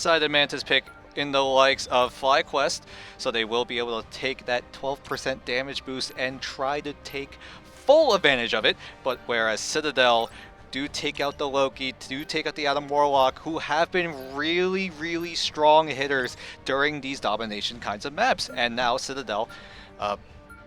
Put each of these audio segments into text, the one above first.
Sided Mantis pick in the likes of FlyQuest, so they will be able to take that 12% damage boost and try to take full advantage of it. But whereas Citadel do take out the Loki, do take out the Adam Warlock, who have been really strong hitters during these domination kinds of maps. And now Citadel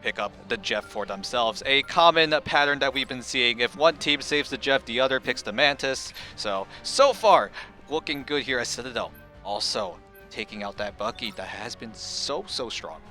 pick up the Jeff for themselves. A common pattern that we've been seeing. If one team saves the Jeff, the other picks the Mantis. So far, looking good here as Citadel. Also taking out that Bucky that has been so strong.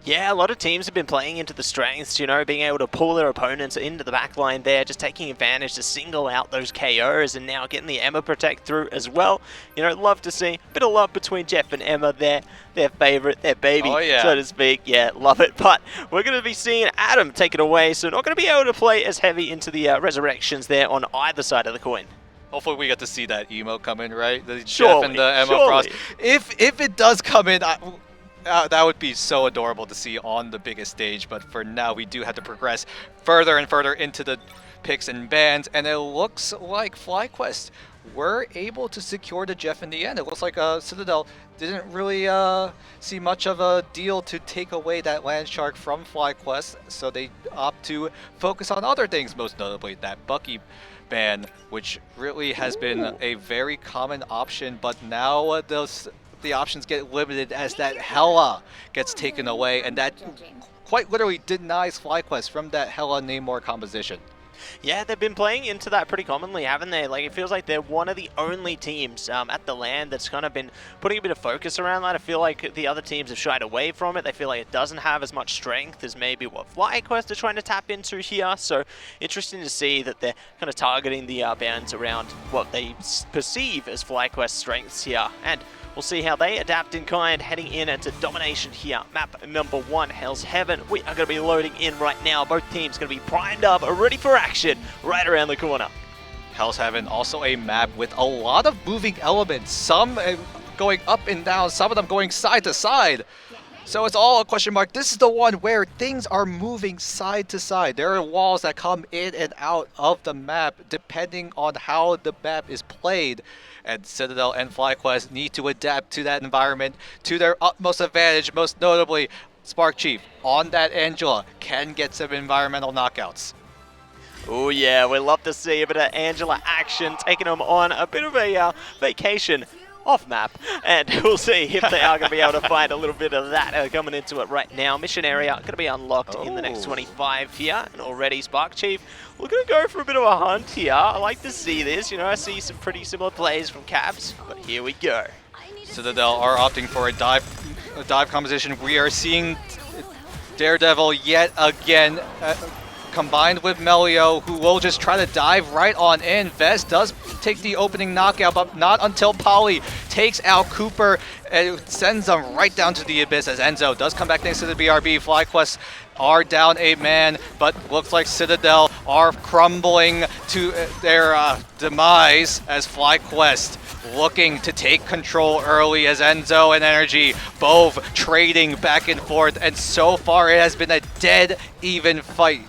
Yeah, a lot of teams have been playing into the strengths, being able to pull their opponents into the backline there, just taking advantage to single out those KOs and now getting the Emma Protect through as well. Love to see a bit of love between Jeff and Emma there, their favorite, their baby, so to speak. Yeah, love it. But we're going to be seeing Adam take it away, so not going to be able to play as heavy into the resurrections there on either side of the coin. Hopefully we get to see that emo come in, right? The surely, Jeff and the Emma Frost. If it does come in, that would be so adorable to see on the biggest stage. But for now, we do have to progress further and further into the picks and bans. And it looks like FlyQuest were able to secure the Jeff in the end. It looks like Citadel didn't really see much of a deal to take away that Land Shark from FlyQuest. So they opt to focus on other things, most notably that Bucky ban, which really has been a very common option, but now the options get limited as that Hela gets taken away, and that quite literally denies FlyQuest from that Hela Namor composition. Yeah, they've been playing into that pretty commonly, haven't they? Like, it feels like they're one of the only teams at the LAN that's kind of been putting a bit of focus around that. I feel like the other teams have shied away from it. They feel like it doesn't have as much strength as maybe what FlyQuest are trying to tap into here. So, interesting to see that they're kind of targeting the bans around what they perceive as FlyQuest strengths here. And we'll see how they adapt in kind heading in into domination here. Map number 1, Hell's Heaven. We are going to be loading in right now. Both teams going to be primed up, ready for action right around the corner. Hell's Heaven, also a map with a lot of moving elements. Some going up and down, some of them going side to side. So it's all a question mark. This is the one where things are moving side to side. There are walls that come in and out of the map depending on how the map is played. And Citadel and FlyQuest need to adapt to that environment to their utmost advantage, most notably Spark Chief on that Angela can get some environmental knockouts. Oh yeah, we love to see a bit of Angela action, taking them on a bit of a vacation off map, and we'll see if they are going to be able to find a little bit of that coming into it right now. Mission area going to be unlocked in the next 25 here, and already Spark Chief looking to go for a bit of a hunt here. I like to see this, I see some pretty similar plays from Caps, but here we go. Citadel are opting for a dive composition. We are seeing Daredevil yet again combined with Melio, who will just try to dive right on in. Vest does take the opening knockout, but not until Polly takes out Cooper and sends them right down to the abyss as Enzo does come back next to the BRB. FlyQuest are down a man, but looks like Citadel are crumbling to their demise as FlyQuest looking to take control early as Enzo and Energy both trading back and forth, and so far it has been a dead even fight.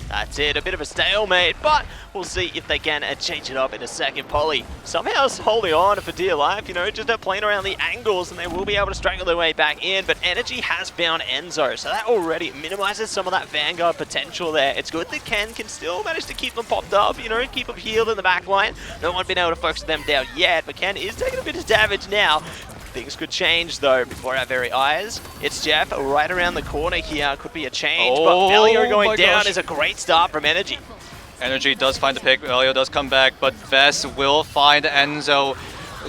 That's it, a bit of a stalemate, but we'll see if they can change it up in a second. Polly somehow holding on for dear life, just playing around the angles, and they will be able to strangle their way back in, but Energy has found Enzo, so that already minimizes some of that Vanguard potential there. It's good that Ken can still manage to keep them popped up, keep them healed in the back line. No one been able to focus them down yet, but Ken is taking a bit of damage now. Things could change, though, before our very eyes. It's Jeff right around the corner here. Could be a change, but Melio going down is a great start from Energy. Energy does find the pick. Melio does come back, but Vess will find Enzo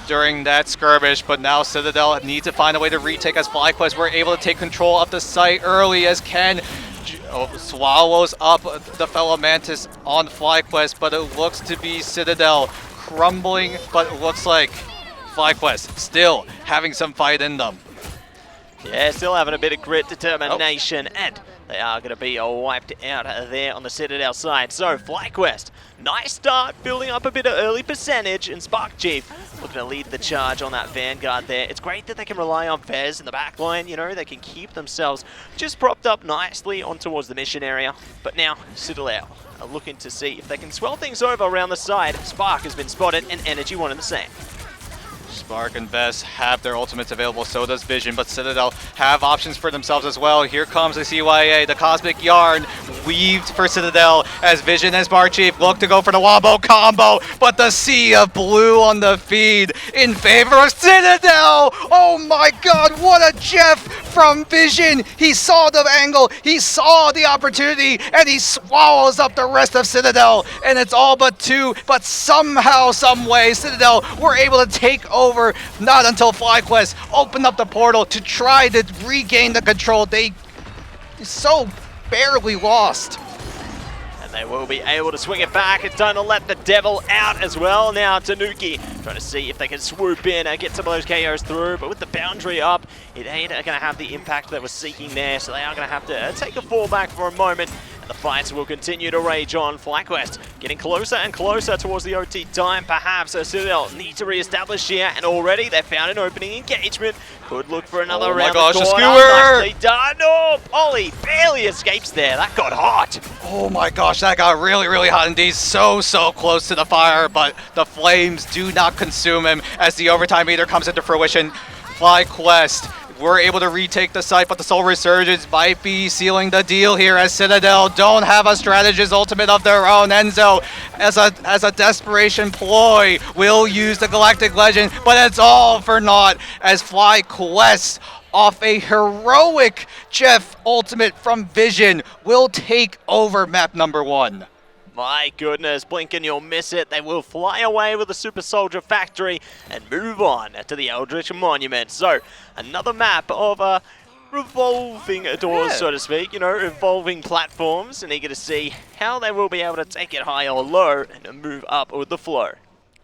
during that skirmish. But now Citadel needs to find a way to retake as FlyQuest were able to take control of the site early as Ken swallows up the fellow Mantis on FlyQuest. But it looks to be Citadel crumbling, but it looks like FlyQuest still having some fight in them. Yeah, still having a bit of grit, determination, and they are going to be wiped out there on the Citadel side. So FlyQuest, nice start, building up a bit of early percentage, and Spark Chief looking to lead the charge on that Vanguard there. It's great that they can rely on Vez in the back line, they can keep themselves just propped up nicely on towards the mission area. But now, Citadel are looking to see if they can swell things over around the side. Spark has been spotted, and Energy wanting the same. Spark and Vest have their ultimates available, so does Vision, but Citadel have options for themselves as well. Here comes the CYA, the Cosmic Yarn weaved for Citadel as Vision and Spark Chief look to go for the Wombo combo, but the sea of blue on the feed in favor of Citadel! Oh my god, what a Jeff from Vision! He saw the angle, he saw the opportunity, and he swallows up the rest of Citadel, and it's all but two, but somehow, some way, Citadel were able to take over, not until FlyQuest opened up the portal to try to regain the control. They so barely lost. And they will be able to swing it back. It's time to let the devil out as well. Now Tanuki trying to see if they can swoop in and get some of those KOs through, but with the boundary up, it ain't going to have the impact that we're seeking there, so they are going to have to take a fall back for a moment. The fights will continue to rage on. FlyQuest getting closer and closer towards the OT time. Perhaps Citadel need to re-establish here, and already they found an opening engagement. Could look for another round. Oh my gosh, the a corner. skewer! Nicely done. Oh, Polly barely escapes there. That got hot. Oh my gosh, that got really, really hot indeed. So close to the fire, but the flames do not consume him as the overtime meter comes into fruition. FlyQuest were able to retake the site, but the Soul Resurgence might be sealing the deal here as Citadel don't have a strategist ultimate of their own. Enzo, as a desperation ploy, will use the Galactic Legend, but it's all for naught as FlyQuest, off a heroic Jeff ultimate from Vision, will take over map number 1. My goodness, blink and you'll miss it. They will fly away with the Super Soldier Factory and move on to the Eldritch Monument. So, another map of revolving doors, so to speak, you know, evolving platforms, and eager to see how they will be able to take it high or low and move up with the flow.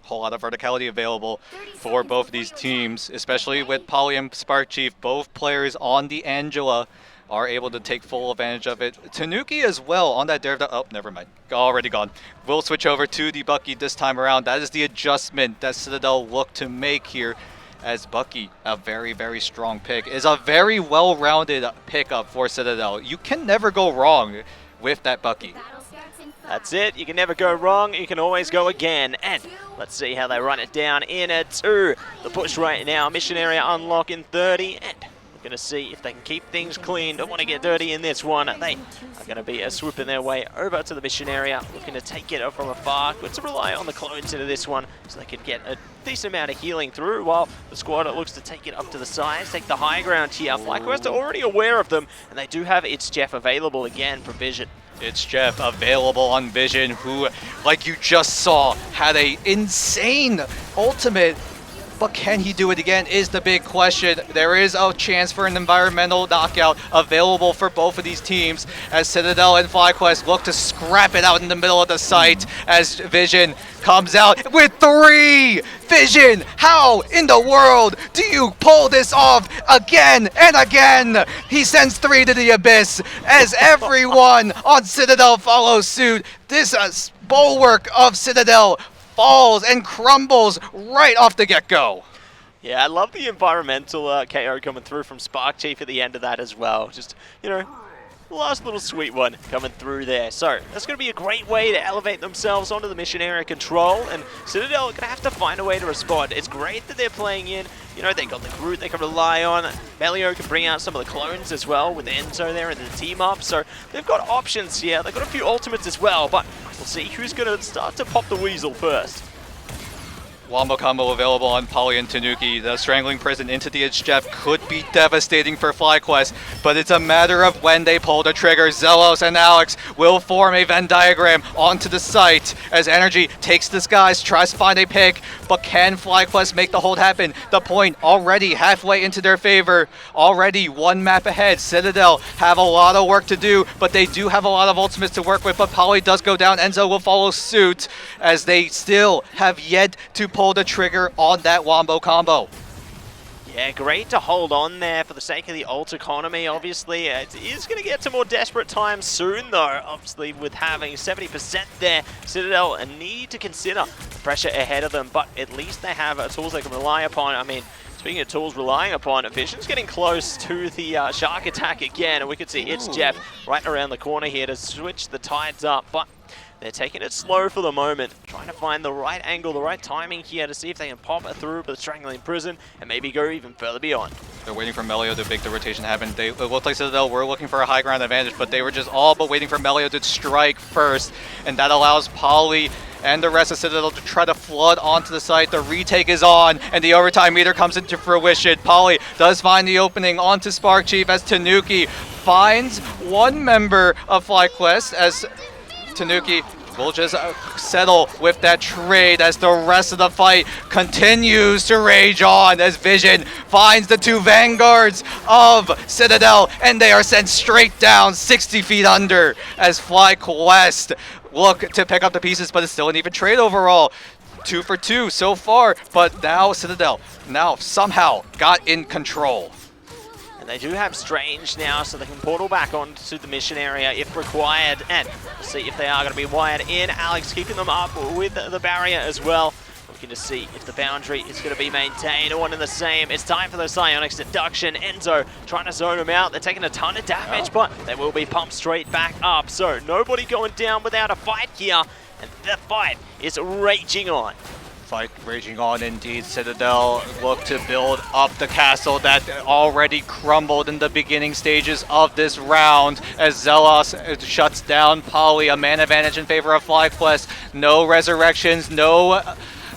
Whole lot of verticality available for both of these teams, especially with Polly and Spark Chief, both players on the Angela are able to take full advantage of it. Tanuki as well on that Daredevil. Oh, never mind. Already gone. We'll switch over to the Bucky this time around. That is the adjustment that Citadel looked to make here, as Bucky, a very, very strong pick, is a very well-rounded pickup for Citadel. You can never go wrong with that Bucky. That's it. You can never go wrong. You can always go again. And let's see how they run it down in a 2. The push right now. Mission area unlock in 30. And we're going to see if they can keep things clean. Don't want to get dirty in this one. They are going to be swooping their way over to the mission area, looking to take it from afar. Good to rely on the clones into this one so they can get a decent amount of healing through, while the squad looks to take it up to the sides, take the high ground here. FlyQuest are already aware of them, and they do have It's Jeff available again for Vision. It's Jeff available on Vision, who, like you just saw, had a insane ultimate. But can he do it again is the big question. There is a chance for an environmental knockout available for both of these teams as Citadel and FlyQuest look to scrap it out in the middle of the site as Vision comes out with 3! Vision, how in the world do you pull this off again and again? He sends 3 to the abyss as everyone on Citadel follows suit. This bulwark of Citadel falls and crumbles right off the get-go. Yeah, I love the environmental KO coming through from Spark Chief at the end of that as well. Just, you know, last little sweet one coming through there. So that's going to be a great way to elevate themselves onto the mission area control, and Citadel are going to have to find a way to respond. It's great that they're playing in. You know, they got the Groot they can rely on. Melio can bring out some of the clones as well with Enzo there in the team up. So they've got options here. They've got a few ultimates as well, but we'll see who's going to start to pop the weasel first. Wombo combo available on Polly and Tanuki. The Strangling Prison into the It's Jeff could be devastating for FlyQuest, but it's a matter of when they pull the trigger. Zelos and Alex will form a Venn diagram onto the site as Energy takes the skies, tries to find a pick, but can FlyQuest make the hold happen? The point already halfway into their favor, already 1 map ahead. Citadel have a lot of work to do, but they do have a lot of ultimates to work with, but Polly does go down. Enzo will follow suit as they still have yet to pull the trigger on that Wombo combo. Yeah, great to hold on there for the sake of the ult economy. Obviously, it is going to get to more desperate times soon, though. Obviously, with having 70% there, Citadel need to consider the pressure ahead of them, but at least they have tools they can rely upon. I mean, speaking of tools relying upon, Vision's getting close to the Shark attack again, and we could see It's Jeff right around the corner here to switch the tides up, but they're taking it slow for the moment, trying to find the right angle, the right timing here to see if they can pop it through the Strangling Prison and maybe go even further beyond. They're waiting for Melio to make the rotation happen. It looked like Citadel were looking for a high ground advantage, but they were just all but waiting for Melio to strike first, and that allows Poly and the rest of Citadel to try to flood onto the site. The retake is on, and the overtime meter comes into fruition. Poly does find the opening onto Spark Chief as Tanuki finds one member of FlyQuest, as Tanuki will just settle with that trade as the rest of the fight continues to rage on as Vision finds the two vanguards of Citadel, and they are sent straight down 60 feet under as FlyQuest look to pick up the pieces, but it's still an even trade overall. 2 for 2 so far, but now Citadel somehow got in control. They do have Strange now, so they can portal back onto the mission area if required, and see if they are going to be wired in. Alex keeping them up with the barrier as well. Looking to see if the boundary is going to be maintained. One and the same. It's time for the Psionics deduction. Enzo trying to zone them out. They're taking a ton of damage, but they will be pumped straight back up. So nobody going down without a fight here, and the fight is raging on. Fight raging on indeed. Citadel look to build up the castle that already crumbled in the beginning stages of this round as Zelos shuts down Poly. A man advantage in favor of FlyQuest. No resurrections, no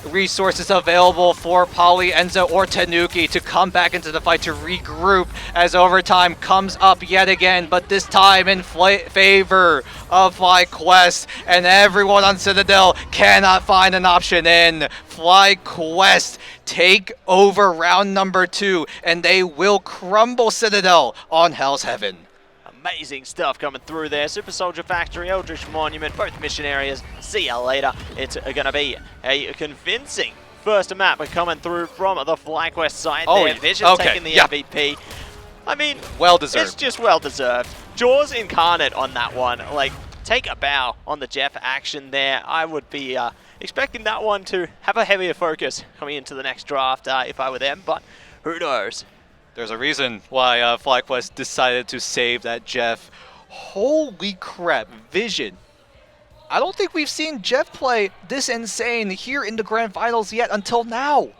resources available for Poly, Enzo, or Tanuki to come back into the fight to regroup as overtime comes up yet again, but this time in favor of FlyQuest, and everyone on Citadel cannot find an option in. FlyQuest take over round number 2, and they will crumble Citadel on Hell's Heaven. Amazing stuff coming through there. Super Soldier Factory, Eldritch Monument, both mission areas. See ya later. It's going to be a convincing first map coming through from the FlyQuest side there. Vision taking the MVP. I mean, well deserved. It's just well deserved. Jaws incarnate on that one. Like, take a bow on the Jeff action there. I would be expecting that one to have a heavier focus coming into the next draft if I were them, but who knows? There's a reason why FlyQuest decided to save that Jeff. Holy crap, Vision. I don't think we've seen Jeff play this insane here in the Grand Finals yet until now.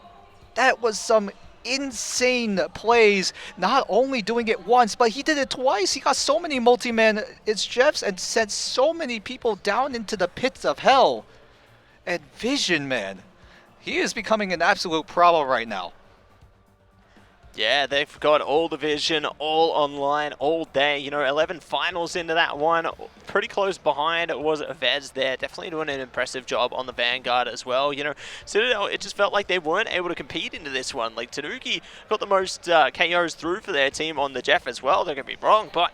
That was some insane plays, not only doing it once, but he did it twice. He got so many multi-man it's Jeffs and sent so many people down into the pits of hell. And Vision, man, he is becoming an absolute problem right now. Yeah, they've got all the Vision, all online, all day. You know, 11 finals into that one. Pretty close behind was Vez there. Definitely doing an impressive job on the Vanguard as well. You know, Citadel, it just felt like they weren't able to compete into this one. Like, Tanuki got the most KOs through for their team on the Jeff as well. Don't get me wrong, but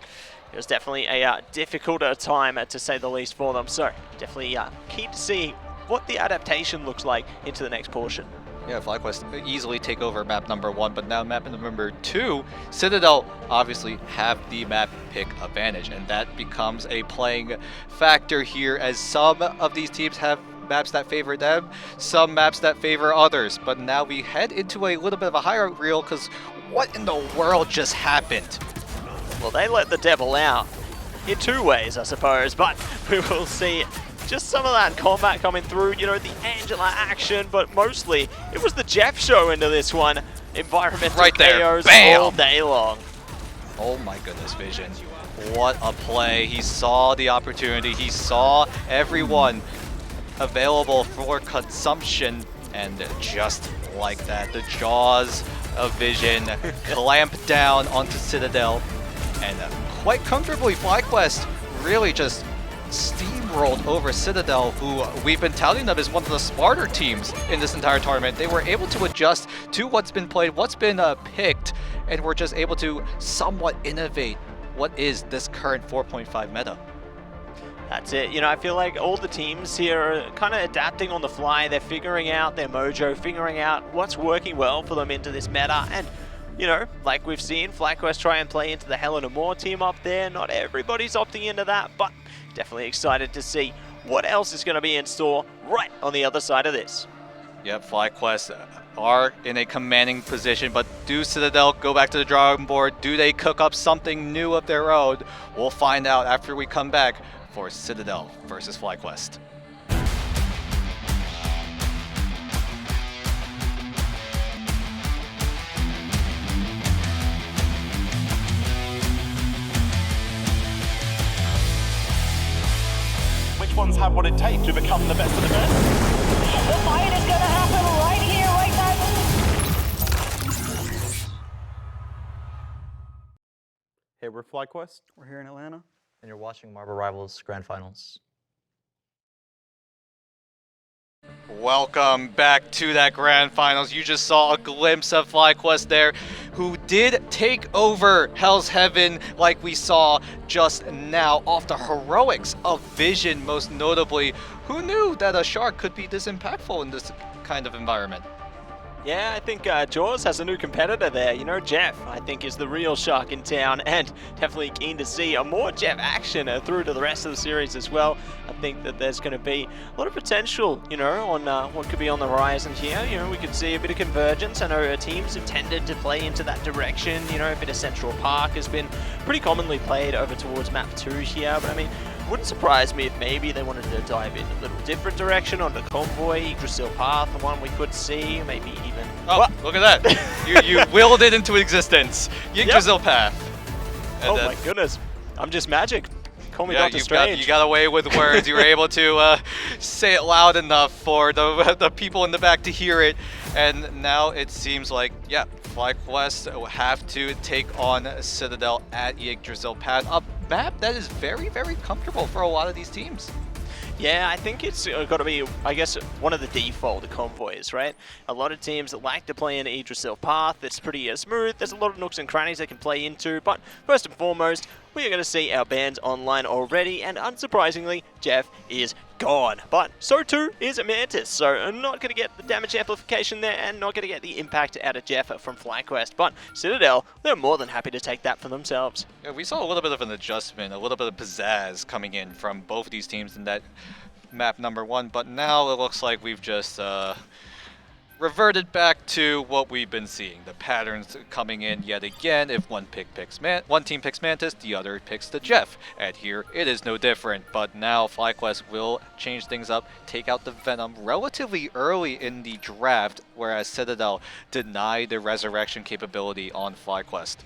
it was definitely a difficult time, to say the least, for them. So, definitely keen to see what the adaptation looks like into the next portion. Yeah, FlyQuest easily take over map number 1, but now map number 2, Citadel obviously have the map pick advantage, and that becomes a playing factor here as some of these teams have maps that favor them, some maps that favor others. But now we head into a little bit of a higher reel, because what in the world just happened? Well, they let the devil out in 2 ways, I suppose, but we will see just some of that combat coming through, you know, the Angela action, but mostly it was the Jeff show into this one. Environmental right there. KOs Bam! all day long. Oh my goodness, Vision. What a play. He saw the opportunity. He saw everyone available for consumption, and just like that, the jaws of Vision clamped down onto Citadel, and quite comfortably FlyQuest really just steamrolled over Citadel, who we've been touting them as one of the smarter teams in this entire tournament. They were able to adjust to what's been played, what's been picked, and were just able to somewhat innovate what is this current 4.5 meta. That's it. You know, I feel like all the teams here are kind of adapting on the fly. They're figuring out their mojo, figuring out what's working well for them into this meta. And, you know, like we've seen, FlyQuest try and play into the Helena Moore team up there. Not everybody's opting into that, but definitely excited to see what else is going to be in store right on the other side of this. Yep, FlyQuest are in a commanding position, but do Citadel go back to the drawing board? Do they cook up something new of their own? We'll find out after we come back for Citadel versus FlyQuest. Which ones have what it takes to become the best of the best? The fight is gonna happen right here, right now. Hey, we're FlyQuest. We're here in Atlanta. And you're watching Marble Rivals Grand Finals. Welcome back to that Grand Finals. You just saw a glimpse of FlyQuest there, who did take over Hell's Heaven like we saw just now off the heroics of Vision, most notably. Who knew that a shark could be this impactful in this kind of environment? Yeah, I think Jaws has a new competitor there. You know, Jeff, I think, is the real shark in town, and definitely keen to see more Jeff action through to the rest of the series as well. I think that there's going to be a lot of potential, you know, on what could be on the horizon here. You know, we could see a bit of convergence. I know teams have tended to play into that direction. You know, a bit of Central Park has been pretty commonly played over towards map 2 here, but I mean, wouldn't surprise me if maybe they wanted to dive in a little different direction onto Convoy, Yggdrasil Path, the one we could see, maybe even... Oh, What? look at that. you willed it into existence. Yggdrasil Path. And Oh my goodness. I'm just magic. Call me yeah, Dr. Strange. you got away with words. You were able to say it loud enough for the people in the back to hear it. And now it seems like, yeah, FlyQuest will have to take on Citadel at Yggdrasil Path, a map that is very, very comfortable for a lot of these teams. Yeah, I think it's got to be, I guess, one of the default convoys, right? A lot of teams that like to play in Yggdrasil Path. It's pretty smooth. There's a lot of nooks and crannies they can play into. But first and foremost, we are going to see our bands online already. And unsurprisingly, Jeff is gone. But so too is Mantis. So I'm not going to get the damage amplification there and not going to get the impact out of Jeff from FlyQuest. But Citadel, they're more than happy to take that for themselves. Yeah, we saw a little bit of an adjustment, a little bit of pizzazz coming in from both of these teams in that map number 1, but now it looks like we've just reverted back to what we've been seeing. The patterns coming in yet again. If one team picks Mantis, the other picks the Jeff. And here it is no different. But now FlyQuest will change things up, take out the Venom relatively early in the draft, whereas Citadel denied the resurrection capability on FlyQuest.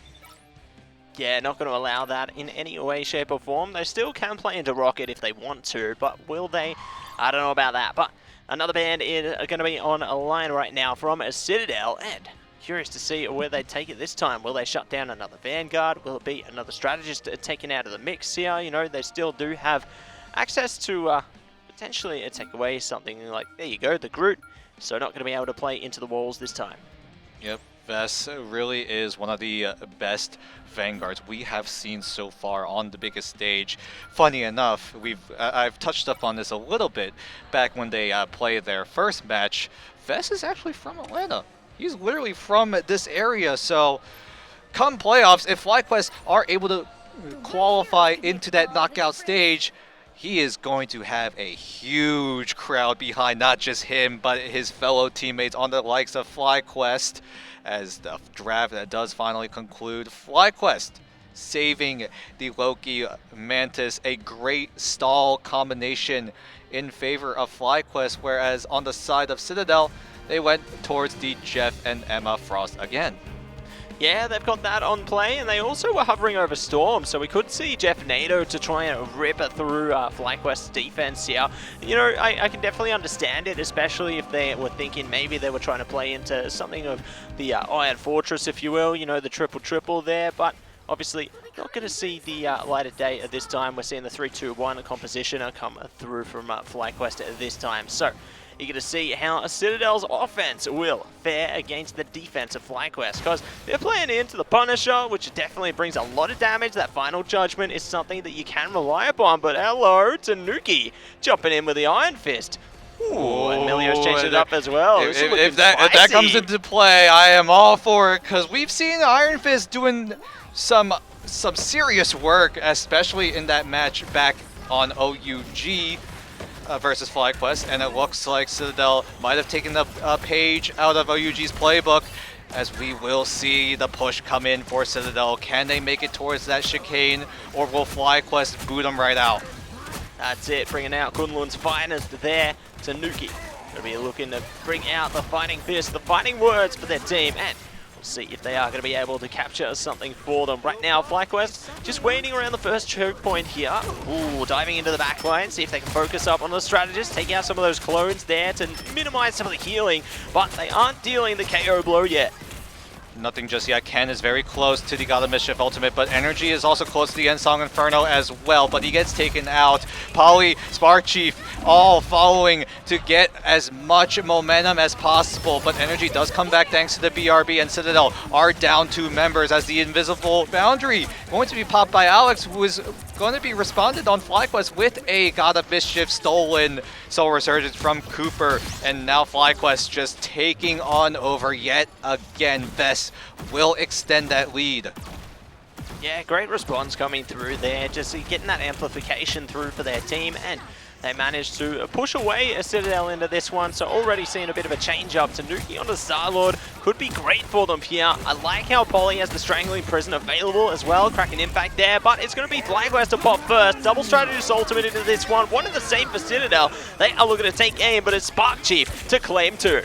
Yeah, not going to allow that in any way, shape or form. They still can play into Rocket if they want to, but will they? I don't know about that. But another band is going to be on a line right now from Citadel, and curious to see where they take it this time. Will they shut down another Vanguard? Will it be another strategist taken out of the mix here? You know, they still do have access to potentially take away something like, there you go, the Groot. So not going to be able to play into the walls this time. Yep, Vess really is one of the best Vanguards we have seen so far on the biggest stage. Funny enough, I've touched up on this a little bit back when they played their first match. Vess is actually from Atlanta. He's literally from this area, so come playoffs, if FlyQuest are able to qualify into that knockout stage, he is going to have a huge crowd behind not just him, but his fellow teammates on the likes of FlyQuest. As the draft does finally conclude, FlyQuest saving the Loki Mantis, a great stall combination in favor of FlyQuest, whereas on the side of Citadel, they went towards the Jeff and Emma Frost again. Yeah, they've got that on play, and they also were hovering over Storm, so we could see Jeff NATO to try and rip it through FlyQuest's defense here. You know, I can definitely understand it, especially if they were thinking maybe they were trying to play into something of the Iron Fortress, if you will, you know, the triple there, but obviously not going to see the light of day at this time. We're seeing the 3-2-1 composition come through from FlyQuest at this time. So you're going to see how Citadel's offense will fare against the defense of FlyQuest, because they're playing into the Punisher, which definitely brings a lot of damage. That final judgment is something that you can rely upon, but hello, Tanuki jumping in with the Iron Fist. Ooh, and Milio's changed it up as well. If that comes into play, I am all for it, because we've seen Iron Fist doing some serious work, especially in that match back on OUG versus FlyQuest, and it looks like Citadel might have taken a page out of OUG's playbook, as we will see the push come in for Citadel. Can they make it towards that chicane, or will FlyQuest boot them right out? That's it, bringing out Kunlun's finest there. Tanuki gonna be looking to bring out the fighting fist, the fighting words for their team, and we'll see if they are going to be able to capture something for them. Right now, FlyQuest just waiting around the first choke point here. Ooh, diving into the back line, see if they can focus up on the strategist, take out some of those clones there to minimize some of the healing, but they aren't dealing the KO blow yet. Nothing just yet. Ken is very close to the God of Mischief ultimate, but Energy is also close to the Ensong Inferno as well, but he gets taken out. Polly, Spark Chief, all following to get as much momentum as possible, but Energy does come back thanks to the BRB, and Citadel are down 2 members as the invisible boundary going to be popped by Alex, who is going to be responded on FlyQuest with a God of Mischief stolen Soul Resurgence from Cooper, and now FlyQuest just taking on over yet again. Best will extend that lead. Yeah, great response coming through there, just getting that amplification through for their team, and they managed to push away a Citadel into this one, so already seeing a bit of a change up. Tanuki onto Starlord could be great for them here. I like how Polly has the Strangling Prison available as well, cracking impact there, but it's going to be FlyQuest to pop first. Double Strategist ultimate into this one of the same for Citadel. They are looking to take aim, but it's Spark Chief to claim 2.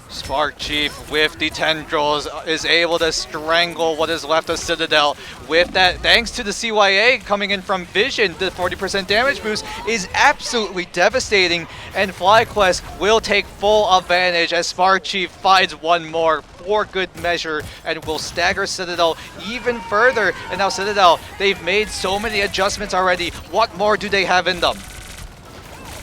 Spark Chief with the tendrils is able to strangle what is left of Citadel. With that, thanks to the CYA coming in from Vision, the 40% damage boost is absolutely devastating, and FlyQuest will take full advantage as Spark Chief finds one more for good measure and will stagger Citadel even further. And now Citadel, they've made so many adjustments already. What more do they have in them?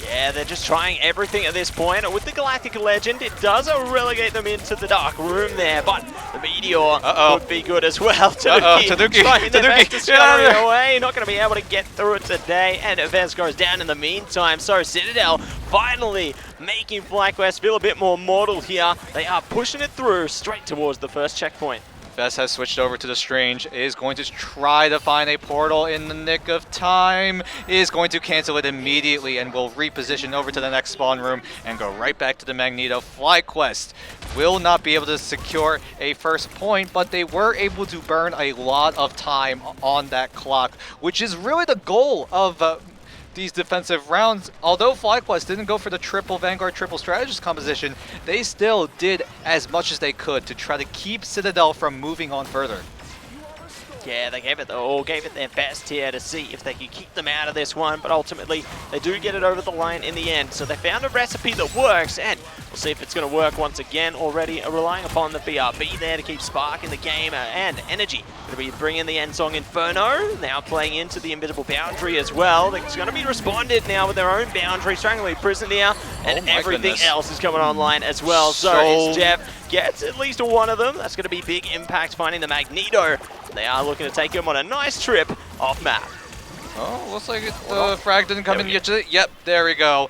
Yeah, they're just trying everything at this point. With the Galactic Legend, it does relegate them into the dark room there, but the Meteor could be good as well. Tanuki trying their best to scurry away, not going to be able to get through it today, and Vez goes down in the meantime. So Citadel finally making FlyQuest feel a bit more mortal here. They are pushing it through straight towards the first checkpoint. Vess has switched over to the Strange, is going to try to find a portal in the nick of time, is going to cancel it immediately and will reposition over to the next spawn room and go right back to the Magneto. FlyQuest will not be able to secure a first point, but they were able to burn a lot of time on that clock, which is really the goal of these defensive rounds. Although FlyQuest didn't go for the triple Vanguard, triple strategist composition, they still did as much as they could to try to keep Citadel from moving on further. Yeah, they gave it their best here to see if they could keep them out of this one, but ultimately they do get it over the line in the end. So they found a recipe that works, and we'll see if it's going to work once again. Already relying upon the BRB there to keep Spark in the game, and Energy going to be bringing the Ensong Inferno, now playing into the Invisible Boundary as well. It's going to be responded now with their own boundary, Strangling Prison here, and everything else is coming online as well. So it's Jeff gets at least one of them. That's going to be big impact finding the Magneto. They are looking to take him on a nice trip off map. Oh, looks like the frag didn't come in yet. Yep, there we go.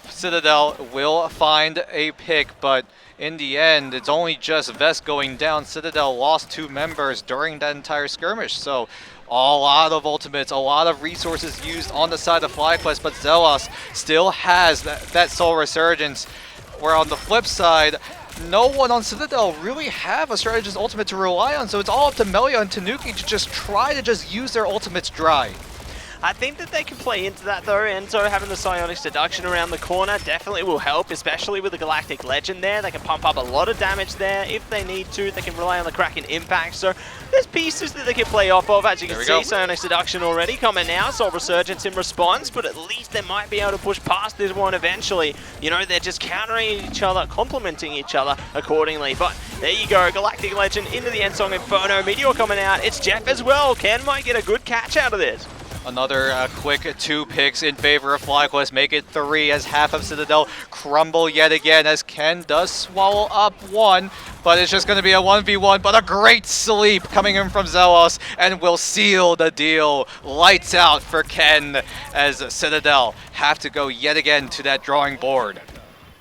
Citadel will find a pick, but in the end, it's only just Vest going down. Citadel lost 2 members during that entire skirmish, so a lot of ultimates, a lot of resources used on the side of FlyQuest, but Zelos still has that Soul Resurgence, where on the flip side, no one on Citadel really have a strategist ultimate to rely on, so it's all up to Melia and Tanuki to just try to just use their ultimates dry. I think that they can play into that though, and so having the Psionic Seduction around the corner definitely will help, especially with the Galactic Legend there. They can pump up a lot of damage there if they need to. They can rely on the Kraken Impact, so there's pieces that they can play off of. As you can see, Psionic Seduction already coming now, Soul Resurgence in response, but at least they might be able to push past this one eventually. You know, they're just countering each other, complementing each other accordingly. But there you go, Galactic Legend into the Ensong Inferno, Meteor coming out. It's Jeff as well. Ken might get a good catch out of this. Another quick 2 picks in favor of FlyQuest, make it 3 as half of Citadel crumble yet again as Ken does swallow up 1, but it's just going to be a 1v1, but a great sleep coming in from Zelos and will seal the deal. Lights out for Ken as Citadel have to go yet again to that drawing board.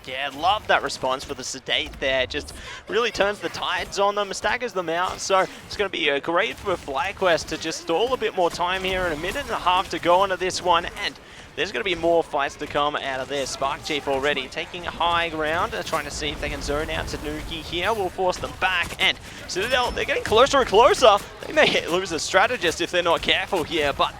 Yeah, love that response for the Sedate there. Just really turns the tides on them, staggers them out. So it's going to be great for FlyQuest to just stall a bit more time here, and a minute and a half to go onto this one. And there's going to be more fights to come out of this. Spark Chief already taking high ground, trying to see if they can zone out Tanuki here. Will force them back. And Citadel, they're getting closer and closer. They may lose a strategist if they're not careful here, but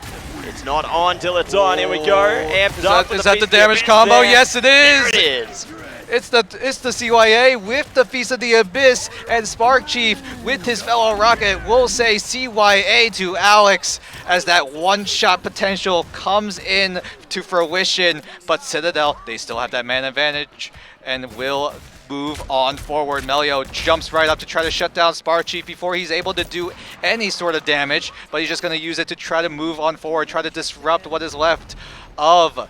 It's not on till it's on. Here we go. Amped up. Is that the damage combo? There. Yes, it is. There it is. It's the CYA with the Feast of the Abyss, and Spark Chief with his fellow rocket will say CYA to Alex as that one-shot potential comes in to fruition. But Citadel, they still have that man advantage and will move on forward. Melio jumps right up to try to shut down Spark Chief before he's able to do any sort of damage, but he's just going to use it to try to move on forward, try to disrupt what is left of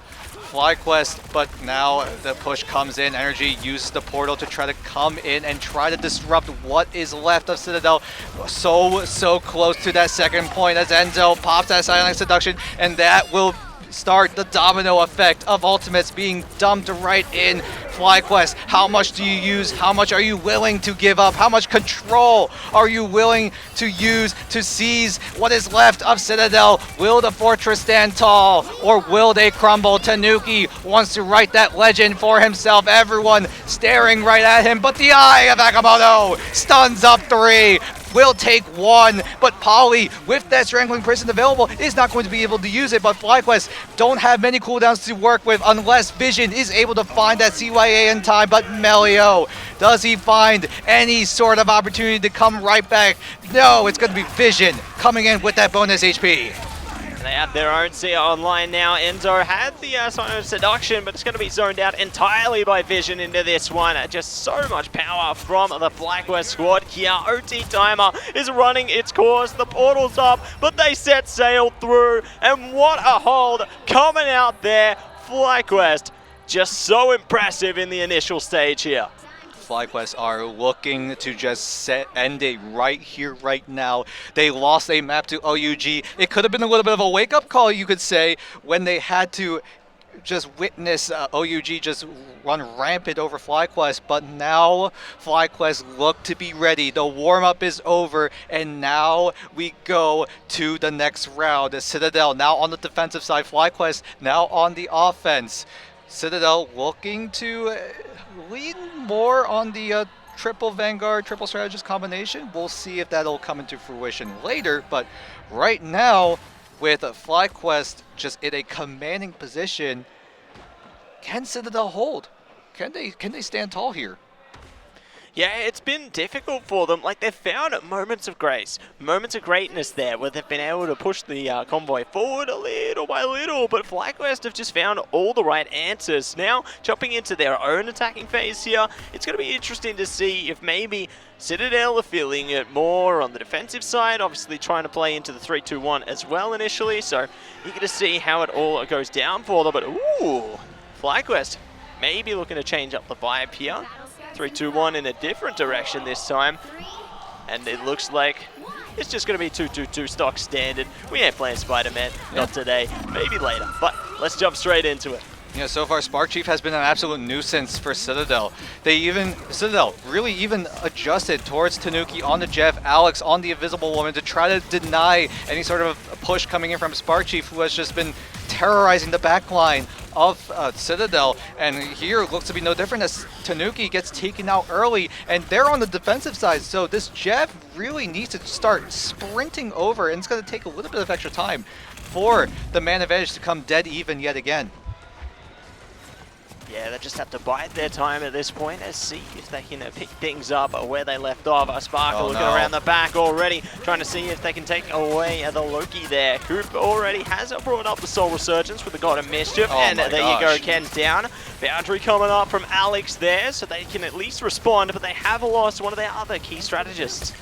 FlyQuest, but now the push comes in. Energy uses the portal to try to come in and try to disrupt what is left of Citadel. So close to that second point as Enzo pops that Silent Seduction, and that will start the domino effect of ultimates being dumped right in FlyQuest. How much do you use? How much are you willing to give up? How much control are you willing to use to seize what is left of Citadel? Will the fortress stand tall, or will they crumble? Tanuki wants to write that legend for himself. Everyone staring right at him, but the eye of Agamotto stuns up 3. Will take 1, but Polly, with that Strangling Prison available, is not going to be able to use it. But FlyQuest don't have many cooldowns to work with unless Vision is able to find that CYA in time. But Melio, does he find any sort of opportunity to come right back? No, it's going to be Vision coming in with that bonus HP. They have their own Seer online now. Enzo had the Silent Seduction, but it's going to be zoned out entirely by Vision into this one. Just so much power from the FlyQuest squad here. OT Timer is running its course. The portal's up, but they set sail through. And what a hold coming out there. FlyQuest just so impressive in the initial stage here. FlyQuest are looking to just end it right here, right now. They lost a map to OUG. It could have been a little bit of a wake-up call, you could say, when they had to just witness OUG just run rampant over FlyQuest. But now FlyQuest look to be ready. The warm-up is over, and now we go to the next round. Citadel now on the defensive side. FlyQuest now on the offense. Citadel looking to lean more on the triple Vanguard, triple strategist combination. We'll see if that'll come into fruition later, but right now, with FlyQuest just in a commanding position, can Citadel hold? Can they stand tall here? Yeah, it's been difficult for them. Like, they've found moments of grace, moments of greatness there, where they've been able to push the convoy forward a little by little, but FlyQuest have just found all the right answers. Now, jumping into their own attacking phase here, it's going to be interesting to see if maybe Citadel are feeling it more on the defensive side, obviously trying to play into the 3-2-1 as well initially, so you're going to see how it all goes down for them. But, ooh, FlyQuest maybe looking to change up the vibe here. 3-2-1 in a different direction this time. And it looks like it's just going to be 2-2-2 stock standard. We ain't playing Spider-Man, not today, maybe later. But let's jump straight into it. Yeah, so far Spark Chief has been an absolute nuisance for Citadel. Citadel really even adjusted towards Tanuki on the Jeff, Alex on the Invisible Woman to try to deny any sort of push coming in from Spark Chief, who has just been terrorizing the backline of Citadel. And here it looks to be no different as Tanuki gets taken out early, and they're on the defensive side. So this Jeff really needs to start sprinting over, and it's going to take a little bit of extra time for the man advantage to come dead even yet again. Yeah, they just have to bide their time at this point and see if they can pick things up where they left off. Sparkle looking around the back already, trying to see if they can take away the Loki there. Coop already has brought up the Soul Resurgence with the God of Mischief, and there you go, Ken's down. Boundary coming up from Alex there, so they can at least respond, but they have lost one of their other key strategists.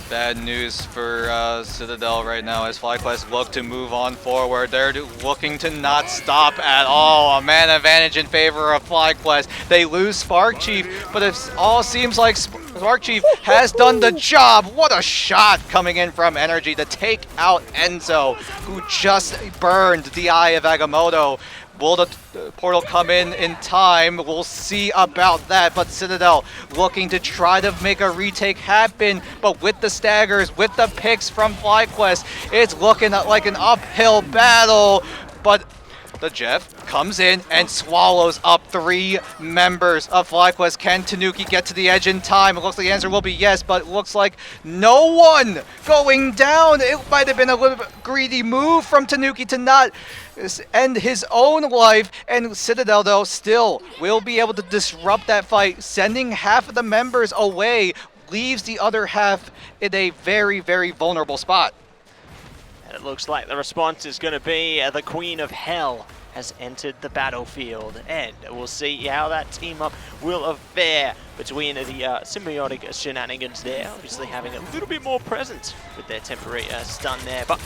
Bad news for Citadel right now as FlyQuest look to move on forward. They're looking to not stop at all. A man advantage in favor of FlyQuest. They lose Spark Chief, but it all seems like Spark Chief has done the job. What a shot coming in from Energy to take out Enzo, who just burned the Eye of Agamotto. Will the portal come in time? We'll see about that. But Citadel looking to try to make a retake happen. But with the staggers, with the picks from FlyQuest, it's looking like an uphill battle. But the Jeff comes in and swallows up 3 members of FlyQuest. Can Tanuki get to the edge in time? It looks like the answer will be yes, but it looks like no one going down. It might have been a little bit greedy move from Tanuki to not end his own life, and Citadel though still will be able to disrupt that fight, sending half of the members away, leaves the other half in a very, very vulnerable spot. And it looks like the response is going to be the Queen of Hell has entered the battlefield, and we'll see how that team up will fare between the symbiotic shenanigans there, obviously having a little bit more presence with their temporary stun there, but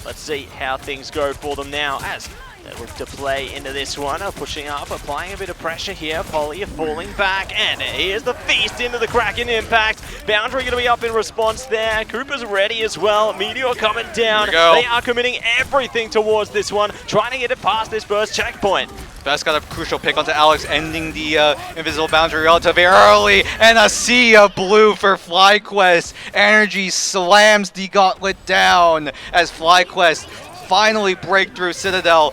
let's see how things go for them now as they look to play into this one, pushing up, applying a bit of pressure here. Polly falling back, and here's the feast into the Kraken impact. Boundary going to be up in response there. Cooper's ready as well. Meteor coming down. They are committing everything towards this one, trying to get it past this first checkpoint. Best got a crucial pick onto Alex, ending the invisible boundary relatively early, and a sea of blue for FlyQuest. Energy slams the gauntlet down as FlyQuest finally break through Citadel.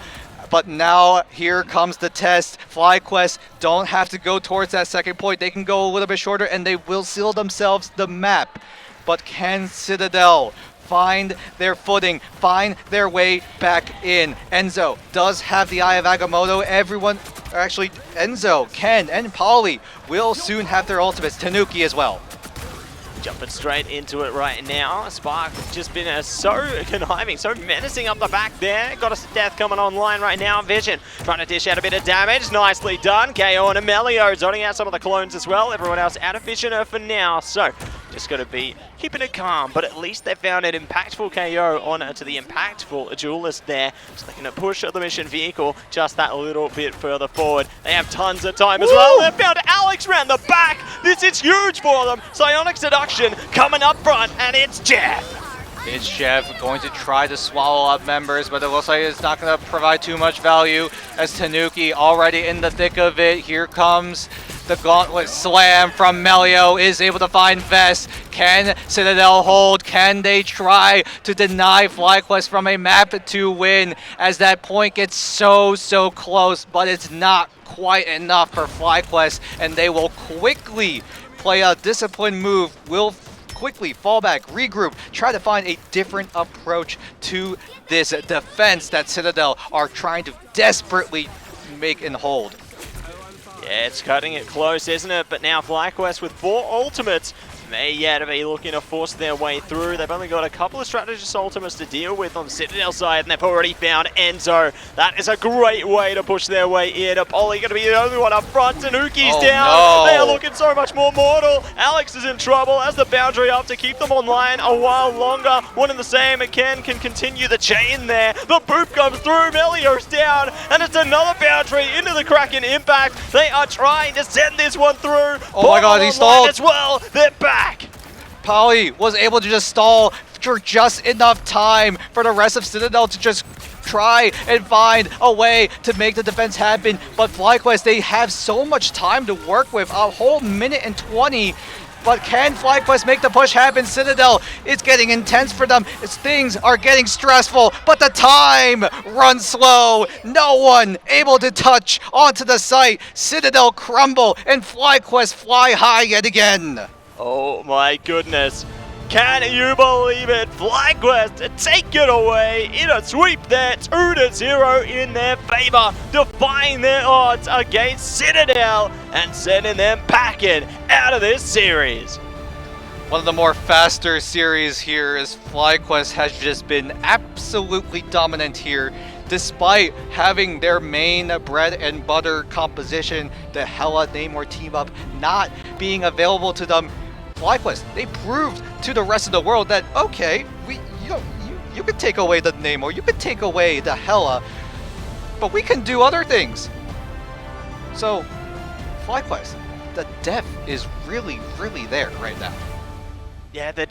But now here comes the test. FlyQuest don't have to go towards that second point. They can go a little bit shorter and they will seal themselves the map. But can Citadel find their footing, find their way back in? Enzo does have the Eye of Agamotto. Everyone, actually Enzo, Ken, and Polly will soon have their ultimates. Tanuki as well. Jumping straight into it right now. Spark just been so conniving, so menacing up the back there. Got a death coming online right now. Vision trying to dish out a bit of damage. Nicely done. KO and Amelio zoning out some of the clones as well. Everyone else out of Vision for now. So just going to be keeping it calm, but at least they found an impactful KO onto the impactful duelist there. So they can push the mission vehicle just that little bit further forward. They have tons of time as well. They found Alex round the back. This is huge for them. Psionic Seduction coming up front, and it's Jeff. It's Jeff going to try to swallow up members, but it looks like it's not going to provide too much value as Tanuki already in the thick of it. Here comes the gauntlet slam from Melio, is able to find Vest. Can Citadel hold? Can they try to deny FlyQuest from a map to win as that point gets so close, but it's not quite enough for FlyQuest, and they will quickly play a disciplined move, will quickly fall back, regroup, try to find a different approach to this defense that Citadel are trying to desperately make and hold. Yeah, it's cutting it close, isn't it? But now FlyQuest with 4 ultimates may yet be looking to force their way through. They've only got a couple of strategist ultimates to deal with on the Citadel side, and they've already found Enzo. That is a great way to push their way in. Polly going to be the only one up front. Tanuki's down. No. They are looking so much more mortal. Alex is in trouble as the boundary up to keep them online a while longer. One and the same. Ken can continue the chain there. The boop comes through. Melio's down, and it's another boundary into the Kraken impact. They are trying to send this one through. Oh my god, he stalled as well. They're back. Polly was able to just stall for just enough time for the rest of Citadel to just try and find a way to make the defense happen. But FlyQuest, they have so much time to work with, a whole minute and 20. But can FlyQuest make the push happen? Citadel, it's getting intense for them. Things are getting stressful, but the time runs slow. No one able to touch onto the site. Citadel crumble, and FlyQuest fly high yet again. Oh my goodness. Can you believe it? FlyQuest take it away in a sweep there, 2-0 in their favor, defying their odds against Citadel and sending them packing out of this series. One of the more faster series here is FlyQuest has just been absolutely dominant here, despite having their main bread and butter composition, the Hela Namor team up, not being available to them. FlyQuest, they proved to the rest of the world that, okay, you could take away the Namor, you could take away the Hela, but we can do other things. So, FlyQuest, the depth is really there right now. Yeah, the